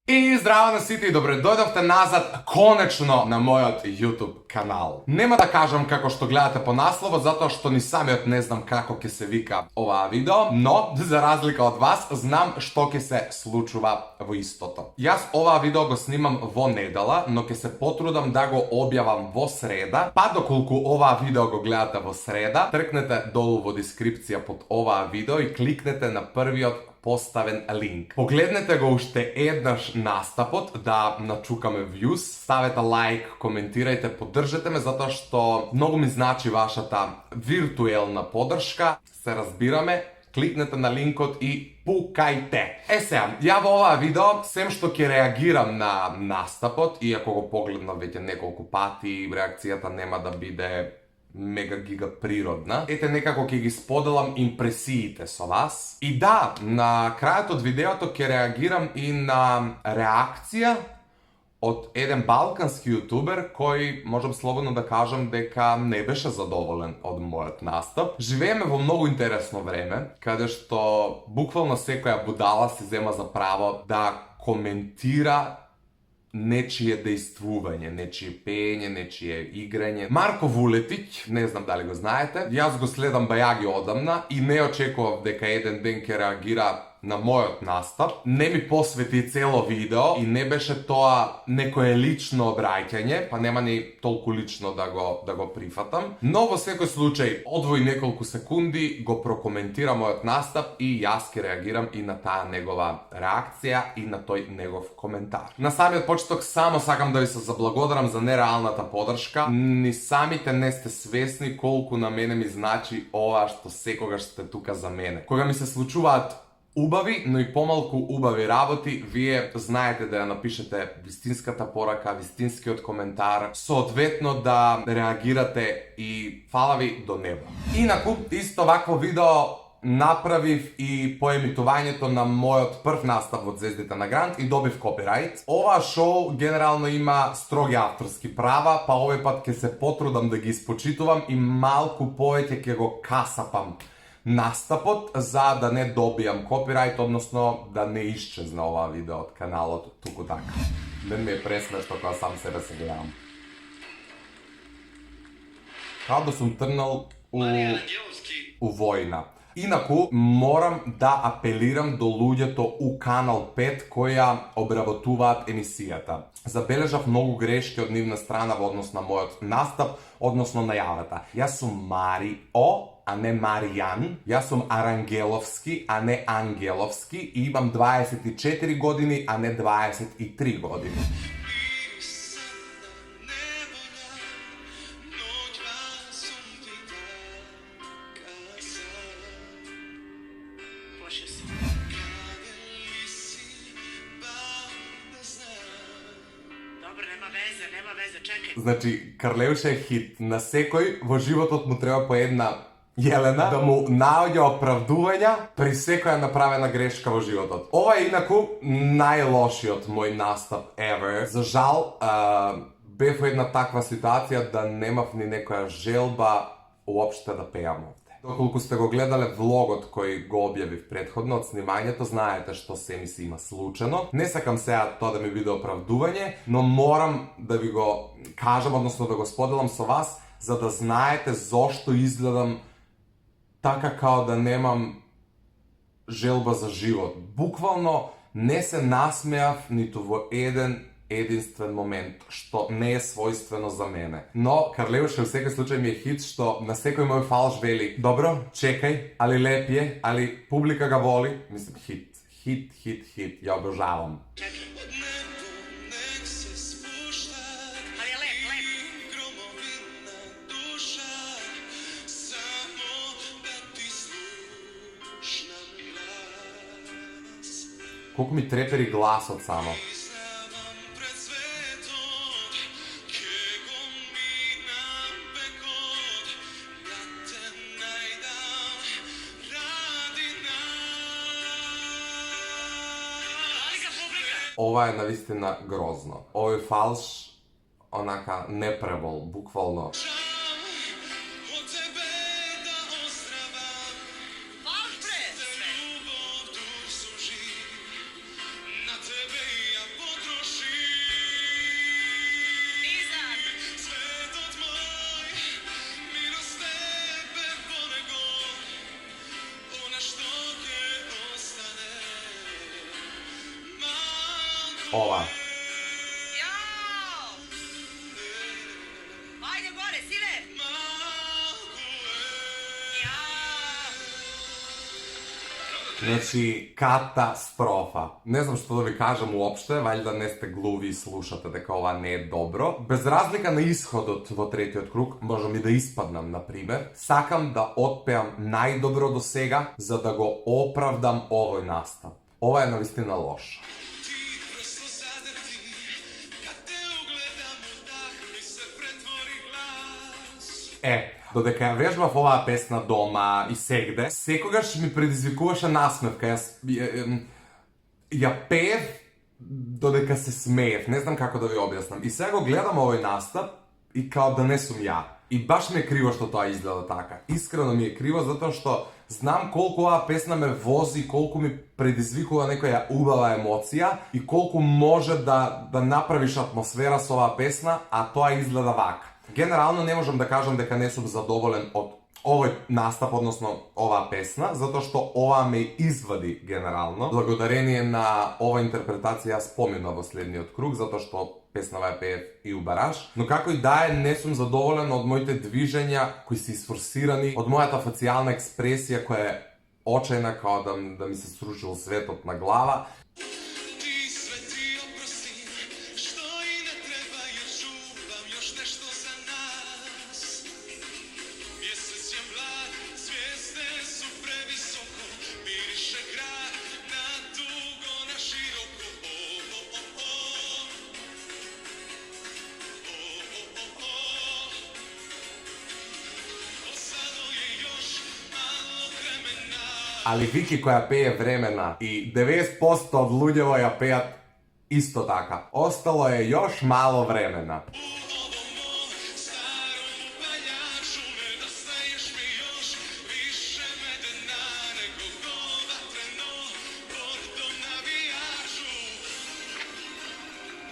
И здраво на сите и добре дојдовте назад конечно на мојот YouTube канал. Нема да кажам како што гледате по насловот, затоа што ни самиот не знам како ќе се вика оваа видео, но за разлика од вас знам што ќе се случува во истото. Јас оваа видео го снимам во недела, но ќе се потрудам да го објавам во среда, па доколку оваа видео го гледате во среда, тркнете долу во дескрипција под оваа видео и кликнете на првиот поставен линк. Погледнете го уште еднаш настапот да начукаме views, ставете лайк, коментирајте, поддржете ме затоа што многу ми значи вашата виртуелна поддршка. Се разбираме, кликнете на линкот и пукајте. Сега, ја во оваа видео, сем што ќе реагирам на настапот, иако го погледнав веќе неколку пати, реакцијата нема да биде мега гига природна. Ете, некако ќе ги споделам импресиите со вас. И да, на крајот од видеото ќе реагирам и на реакција од еден балкански јутубер кој, можам слободно да кажам дека не беше задоволен од мојот настап. Живееме во многу интересно време, каде што буквално секоја будала си зема за право да коментира нечие дејствување, нечие пеење, нечие играње. Марко Вулетиќ, не знам дали го знаете, јас го следам бајаги одамна и не очекував дека еден ден ќе реагира на мојот настап. Не ми посвети цело видео и не беше тоа некое лично обраќање, па нема ни толку лично да го прифатам. Но во секој случај, одвои неколку секунди, го прокоментира мојот настап и јас ќе реагирам и на таа негова реакција и на тој негов коментар. На самиот почеток само сакам да ви се заблагодарам за нереалната поддршка. Ни самите не сте свесни колку на мене ми значи ова што секогаш сте тука за мене. Кога ми се случуваат убави, но и помалку убави работи, вие знаете да ја напишете вистинската порака, вистинскиот коментар, соодветно да реагирате и фала ви до небо. Инаку, исто вакво видео направив и по емитувањето на мојот прв настап од Звездите на Грант и добив копирајт. Ова шоу генерално има строги авторски права, па овој пат ќе се потрудам да ги испочитувам и малку повеќе ќе го касапам настапот за да не добијам копирајт, односно да не исчезне оваа видео од каналот туку така. Мен ми е пресмешно кога сам себе се гледам. Као да сум трнал у војна. Инаку, морам да апелирам до луѓето у Канал 5 кои ја обработуваат емисијата. Забележав многу грешки од нивна страна во однос на мојот настап, односно најавата. Јас сум Марио, а не Маријан. Јас сум Арангеловски, а не Ангеловски и имам 24 години, а не 23 години. Нема везе, чекај. Значи, Карлеуша е хит. На секој во животот му треба по една Јелена да му наоѓа оправдувања при секоја направена грешка во животот. Ова е инаку најлошиот мој настап ever. За жал, бев во една таква ситуација да немав ни некоја желба уопште да пеам овде. Доколку сте го гледале влогот кој го објавив претходно од снимањето, знаете што се ми се има случено. Не сакам сега тоа да ми биде оправдување, но морам да ви го кажам, односно да го споделам со вас, за да знаете зошто изгледам така као да немам желба за живот. Буквално не се насмеав ниту во еден единствен момент, што не е својствено за мене. Но Карлеуша во секој случај ми е хит, што на секој мој фалш вели: добро, чекај, али леп е, али публика га воли. Мислам, хит, ја обожавам. Колку ми трепери гласот само. Ова е навистина грозно. Овој фалш, онака, не пребол, буквално. ova. Jao! Ajde gore, sine! Jao! Znači, katastrofa. Ne znam što da vi kažem uopšte, valjda ne ste gluvi i slušate дека ова не е добро. Без разлика на исходот во третиот круг, можам и да испаднам, например, сакам да отпеам најдобро до сега, за да го оправдам овој настап. Ова е навистина лошо. Додека ја вежбав оваа песна дома и сегде, секогаш ми предизвикуваше насмевка. Ја пеев додека се смеев, не знам како да ви објаснам. И сега го гледам овој настап и као да не сум ја. И баш ми е криво што тоа изгледа така. Искрено ми е криво затоа што знам колку оваа песна ме вози, колку ми предизвикува некоја убава емоција и колку може да направиш атмосфера со оваа песна, а тоа изгледа вака. Генерално не можам да кажам дека не сум задоволен од овој настап, односно оваа песна, затоа што ова ме извади генерално. Благодарение на оваа интерпретација јас поминав во следниот круг, затоа што песнава ја пеев и у бараж. Но како и да е, не сум задоволен од моите движења кои се исфорсирани, од мојата фацијална експресија која е очајна као да ми се срушил светот на глава. Ali Viki koja peje vremena i 90% od ljuđeva ja pejat isto taka. Ostalo je još malo vremena.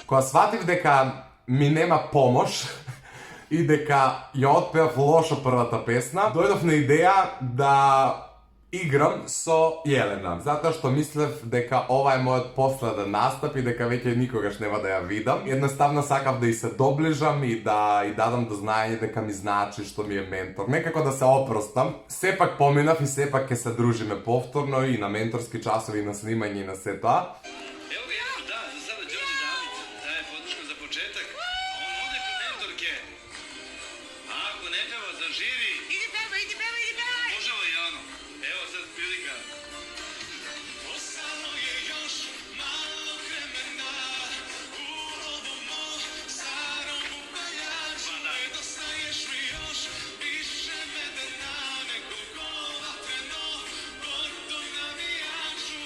Кога сватив дека ми нема помош и дека ја отпеав лошо првата песна, дојдов на идеја да играм со Јелена, затоа што мислев дека ова е мојот последен настап и дека веќе никогаш нема да ја видам. Едноставно сакав да и се доближам и да дадам до знаење дека ми значи што ми е ментор. Некако да се опростам. Сепак поминав и сепак ќе се дружиме повторно и на менторски часови, и на снимање и на се тоа. Evo ga jedan dan, za sada Đorđe David daje podršku za početak, a on ode kod mentorke. A ako ne peva za žiri, Idi pevaj, idi pevaj, idi pevaj! može li je ono? Evo sad prilika. Ostalo je još malo vremena u ovom starom upaljaču. Nedostaješ mi još više medena nego vatreno gordo navijaču.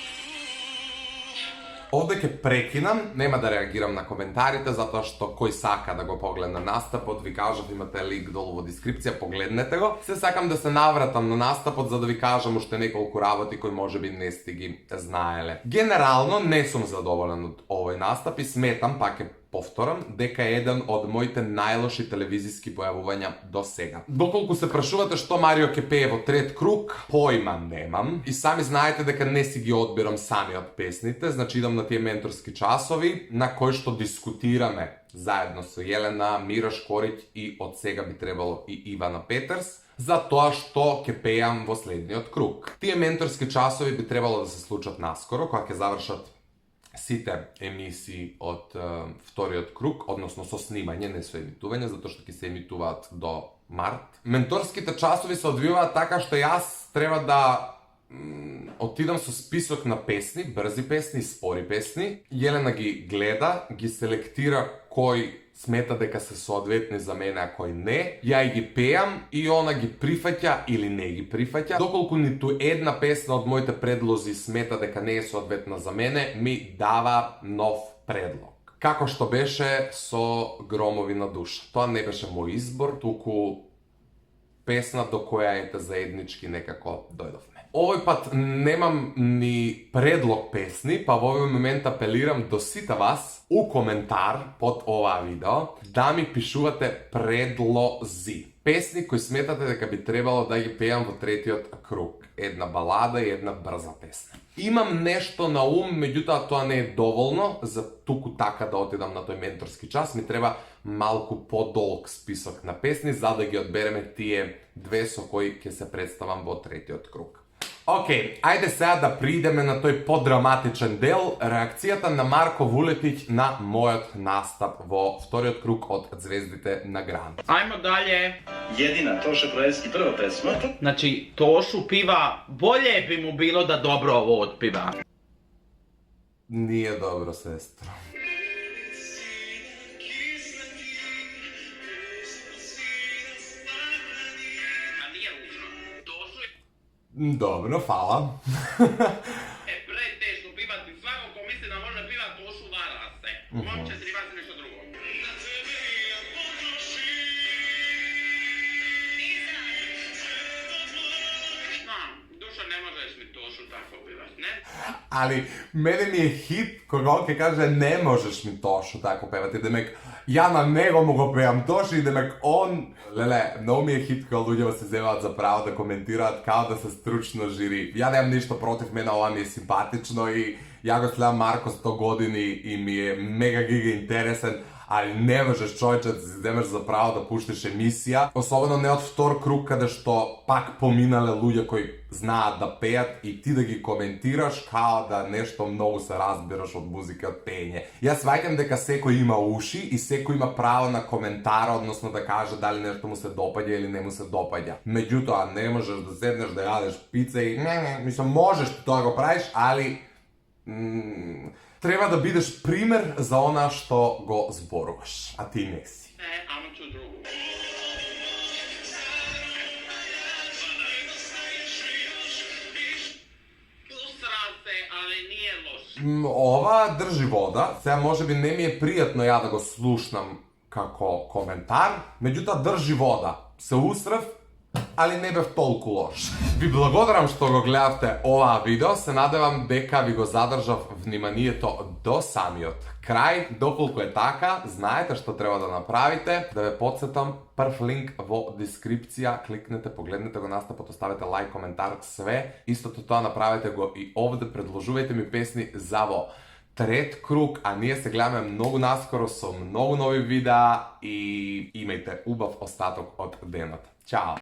Овде ќе прекинам, нема да реагирам на коментарите, затоа што кој сака да го погледне настапот, ви кажав, имате линк долу во дескрипција, погледнете го. Се сакам да се навратам на настапот за да ви кажам уште неколку работи кои можеби не сте ги знаеле. Генерално не сум задоволен од овој настап и сметам, пак е повторам, дека е еден од моите најлоши телевизиски појавувања до сега. Доколку се прашувате што Марио ќе пее во трет круг, појма немам. И сами знаете дека не си ги одбирам самиот песните, значи идам на тие менторски часови на кои што дискутираме заедно со Јелена, Мирош Корич и од сега би требало и Ивана Петерс за тоа што ќе пеам во следниот круг. Тие менторски часови би требало да се случат наскоро, кога ќе завршат сите емисии од вториот круг, односно со снимање, не со емитување, затоа што ќе се емитуваат до март. Менторските часови се одвиваат така што јас треба да отидам со список на песни, брзи песни, спори песни. Јелена ги гледа, ги селектира кој смета дека се соодветни за мене, а кој не. Ја и ги пеам и она ги прифаќа или не ги прифаќа. Доколку ниту една песна од моите предлози смета дека не е соодветна за мене, ми дава нов предлог. Како што беше со Громови на душа. Тоа не беше мој избор, туку песна до која ете заеднички некако дојдовме. Овој пат немам ни предлог песни, па во овој момент апелирам до сите вас у коментар под оваа видео да ми пишувате предлози. Песни кои сметате дека би требало да ги пеам во третиот круг. една балада и една брза песна. Имам нешто на ум, меѓутоа тоа не е доволно за туку така да отидам на тој менторски час. Ми треба малку подолг список на песни за да ги одбереме тие две со кои ќе се представам во третиот круг. Океј, ајде сега да придеме на тој подраматичен дел, реакцијата на Марко Вулетиќ на мојот настап во вториот круг од Звездите на Гранд. Ajmo dalje. Jedina Toša Krajevski prva pesma. Znači, Tošu piva, bolje bi mu bilo da dobro ovo otpiva. Nije dobro, sestro. A nije ružno. Tošu je Dobro, hvala. preteško pivati. Svako ko misli da može piva Tošu vara se. Momče, treba se nešto drugo. Znam, Dušo, ne možeš mi Tošu tako pivat, ne? Ali, mene mi je hit koga on ke kaže ne možeš mi Tošu tako pevati. Demek, ja na него mogu pevam Tošu i demek on... Lele, mnogo mi je hit kao ljudima se zevat za pravo da komentiraat kao da se stručno žiri. Ja nemam ništa protiv, mene ova mi je simpatično i ja ga sledam Marko 100 godini i mi je mega giga interesan, ali ne možeš čovječe da si zemaš za pravo da puštiš emisija. Особено не од втор круг каде што пак поминале луѓе кои знаат да пеат и ти да ги коментираш као да нешто многу се разбираш од музика, од пење. Јас сваќам дека секој има уши и секој има право на коментар, односно да каже дали нешто му се допаѓа или не му се допаѓа. Меѓутоа, не можеш да седнеш да јадеш пица и мислам можеш ти тоа го правиш, али треба да бидеш пример за она што го зборуваш, а ти не си. Ne, amo ću drugu. Usra se, ali nije loš. Ова држи вода, сега може би не ми е пријатно ја да го слушнам како коментар, меѓутоа држи вода. Се усрев, али не бев толку лош. Ви благодарам што го гледавте оваа видео, се надевам дека ви го задржав вниманието до самиот крај. Доколку е така, знаете што треба да направите. Да ве потсетам, прв линк во дескрипција, кликнете, погледнете го настапот, оставете лайк, коментар, све. Истото тоа направете го и овде, предложувајте ми песни за во трет круг, а ние се гледаме многу наскоро со многу нови видеа и имајте убав остаток од денот. Чао!